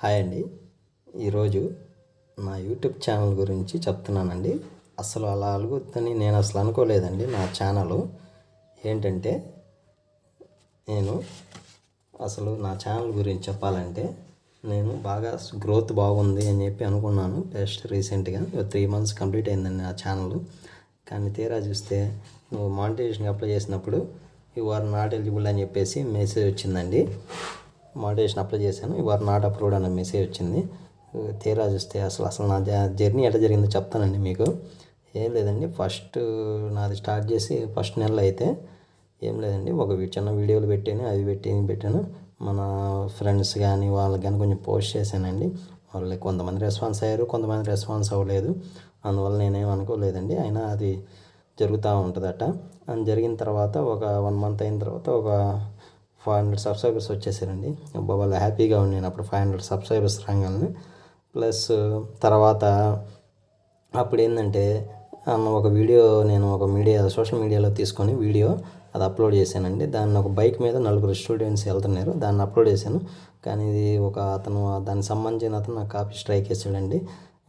Hi అండి. ఈరోజు నా యూట్యూబ్ ఛానల్ గురించి చెప్తున్నానండి. అసలు అలా అలుగుద్దని నేను అసలు అనుకోలేదండి. నా ఛానల్ ఏంటంటే నేను అసలు నా ఛానల్ గురించి చెప్పాలంటే నేను బాగా గ్రోత్ బాగుంది అని చెప్పి అనుకున్నాను. జస్ట్ రీసెంట్గా 3 months కంప్లీట్ అయిందండి నా ఛానల్. కానీ తీరా చూస్తే నువ్వు మానిటైజేషన్కి అప్లై చేసినప్పుడు యు ఆర్ నాట్ ఎలిజిబుల్ అని చెప్పేసి మెసేజ్ వచ్చిందండి. మానిటైజేషన్ అప్లై చేశాను, యు ఆర్ నాట్ అప్రూవ్డ్ అనే మెసేజ్ వచ్చింది. తీరా చూస్తే అసలు నా జర్నీ ఎట్లా జరిగిందో చెప్తానండి మీకు. ఏం లేదండి, ఫస్ట్ నాది స్టార్ట్ చేసి ఫస్ట్ నెలలో అయితే ఏం లేదండి, ఒక చిన్న వీడియోలు పెట్టాను. మన ఫ్రెండ్స్ కానీ వాళ్ళకి కానీ కొంచెం పోస్ట్ చేశానండి. వాళ్ళు కొంతమంది రెస్పాన్స్ అయ్యారు, కొంతమంది రెస్పాన్స్ అవ్వలేదు. అందువల్ల నేనేం అనుకోలేదండి. అయినా అది జరుగుతూ ఉంటుందట. అని జరిగిన తర్వాత ఒక 1 month అయిన తర్వాత ఒక 500 సబ్స్క్రైబర్స్ వచ్చేసారండి. వాళ్ళు హ్యాపీగా ఉండి నేను అప్పుడు 500 సబ్స్క్రైబర్స్ రాగానే. ప్లస్ తర్వాత అప్పుడు ఏంటంటే ఒక వీడియో నేను సోషల్ మీడియాలో తీసుకొని వీడియో అది అప్లోడ్ చేశానండి. దాన్ని ఒక బైక్ మీద 4 స్టూడెంట్స్ వెళ్తున్నారు, దాన్ని అప్లోడ్ చేశాను. కానీ ఇది అతను దానికి సంబంధించిన అతను నాకు కాపీ స్ట్రైక్ వేసాడండి.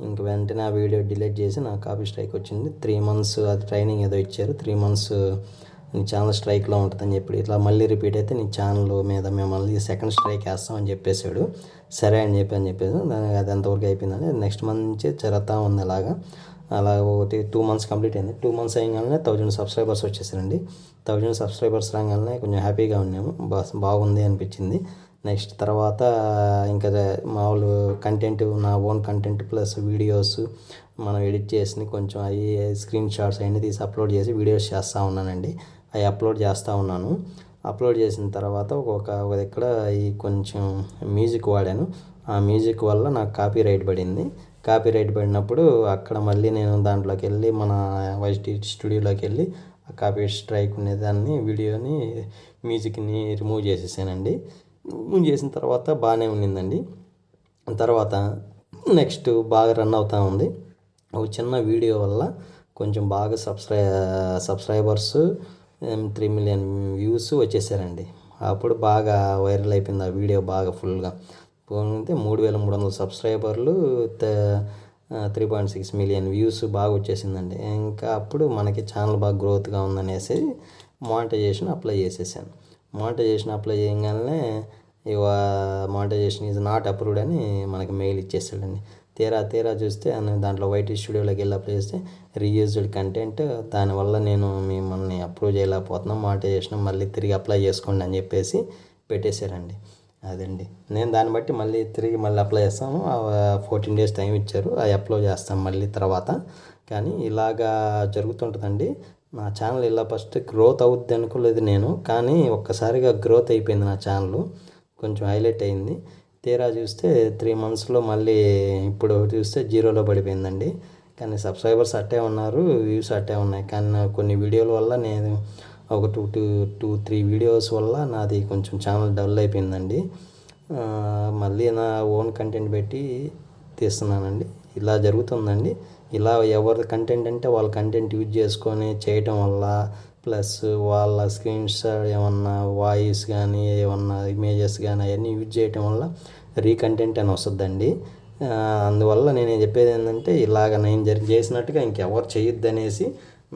ఇంక వెంటనే ఆ వీడియో డిలీట్ చేసి నాకు కాపీ స్ట్రైక్ వచ్చింది. 3 months అది ట్రైనింగ్ ఏదో ఇచ్చారు. 3 months నీ ఛానల్ స్ట్రైక్లో ఉంటుందని చెప్పి ఇట్లా మళ్ళీ రిపీట్ అయితే నీ ఛానల్ మీద మేము మళ్ళీ సెకండ్ స్ట్రైక్ వేస్తామని చెప్పేశాడు. సరే అని చెప్పేసి దానికి అది ఎంతవరకు అయిపోయిందని నెక్స్ట్ మంత్ నుంచి జరుగుతూ ఉంది. అలా ఒకటి 2 months కంప్లీట్ అయింది. 2 months అయ్యగానే 1000 సబ్స్క్రైబర్స్ వచ్చేసారండి. 1000 సబ్స్క్రైబర్స్ రాగానే కొంచెం హ్యాపీగా ఉన్నాము, బాగుంది అనిపించింది. నెక్స్ట్ తర్వాత ఇంకా మామూలు కంటెంట్, నా ఓన్ కంటెంట్ ప్లస్ వీడియోస్ మనం ఎడిట్ చేసి కొంచెం అవి స్క్రీన్ షాట్స్ అవన్నీ తీసి అప్లోడ్ చేసి వీడియోస్ చేస్తూ ఉన్నానండి. అవి అప్లోడ్ చేస్తూ ఉన్నాను. అప్లోడ్ చేసిన తర్వాత ఒక దగ్గర ఈ కొంచెం మ్యూజిక్ వాడాను. ఆ మ్యూజిక్ వల్ల నాకు కాపీ రైట్ పడింది. కాపీ రైట్ పడినప్పుడు అక్కడ మళ్ళీ నేను దాంట్లోకి వెళ్ళి మన వైటీ స్టూడియోలోకి వెళ్ళి ఆ కాపీ స్ట్రైక్ ఉండేదాన్ని వీడియోని మ్యూజిక్ని రిమూవ్ చేసేసానండి. రిమూవ్ చేసిన తర్వాత బాగానే ఉండిందండి. తర్వాత నెక్స్ట్ బాగా రన్ అవుతూ ఉంది. ఒక చిన్న వీడియో వల్ల కొంచెం బాగా సబ్స్క్రైబర్స్ 3 million వ్యూస్ వచ్చేసారండి. అప్పుడు బాగా వైరల్ అయిపోయింది ఆ వీడియో, బాగా ఫుల్గా పోతే 3300 సబ్స్క్రైబర్లు, 3.6 million వ్యూస్ బాగా వచ్చేసిందండి. ఇంకా అప్పుడు మనకి ఛానల్ బాగా గ్రోత్గా ఉందనేసి మానిటైజేషన్ అప్లై చేసేసాను. మానిటైజేషన్ అప్లై చేయగానే మానిటైజేషన్ ఈజ్ నాట్ అప్రూవ్డ్ అని మనకి మెయిల్ ఇచ్చేసాడండి. తీరా చూస్తే దాంట్లో వైటీ స్టూడియోలోకి వెళ్ళి అప్లై చేస్తే రీయూజ్డ్ కంటెంట్, దానివల్ల నేను మిమ్మల్ని అప్రూవ్ చేయలేకపోతున్నాం, మానిటైజేషన్ మళ్ళీ తిరిగి అప్లై చేసుకోండి అని చెప్పేసి పెట్టేశారండి. అదండి, నేను దాన్ని బట్టి మళ్ళీ అప్లై చేస్తాము. 14 days టైం ఇచ్చారు, అవి అప్లోడ్ చేస్తాం మళ్ళీ తర్వాత. కానీ ఇలాగా జరుగుతుంటుందండి. నా ఛానల్ ఇలా ఫస్ట్ గ్రోత్ అవుద్ది అనుకోలేదు నేను, కానీ ఒక్కసారిగా గ్రోత్ అయిపోయింది. నా ఛానల్ కొంచెం హైలైట్ అయింది. తీరా చూస్తే 3 monthsలో మళ్ళీ ఇప్పుడు చూస్తే 0లో పడిపోయిందండి. కానీ సబ్స్క్రైబర్స్ అట్టే ఉన్నారు, వ్యూస్ అట్టే ఉన్నాయి. కానీ కొన్ని వీడియోల వల్ల నేను ఒక 2-3 వీడియోస్ వల్ల నాది కొంచెం ఛానల్ డల్ అయిపోయిందండి. మళ్ళీ నా ఓన్ కంటెంట్ పెట్టి తీస్తున్నానండి. ఇలా జరుగుతుందండి. ఇలా ఎవరి కంటెంట్ అంటే వాళ్ళ కంటెంట్ యూజ్ చేసుకొని చేయటం వల్ల, ప్లస్ వాళ్ళ స్క్రీన్ షాట్ ఏమన్నా వాయిస్ కానీ ఏమన్నా ఇమేజెస్ కానీ అవన్నీ యూజ్ చేయటం వల్ల రీకంటెంట్ అని వస్తుందండి. అందువల్ల నేను చెప్పేది ఏంటంటే ఇలాగ నేను చేసినట్టుగా ఇంకెవరు చేయొద్దు అనేసి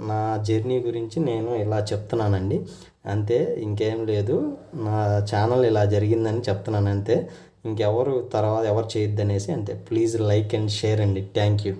నా జర్నీ గురించి నేను ఇలా చెప్తున్నానండి. అంతే, ఇంకేం లేదు. నా ఛానల్ ఇలా జరిగిందని చెప్తున్నాను అంతే. ఇంకెవరు తర్వాత ఎవరు చేయొద్దు అనేసి అంతే. ప్లీజ్ లైక్ అండ్ షేర్ అండి. Thank you.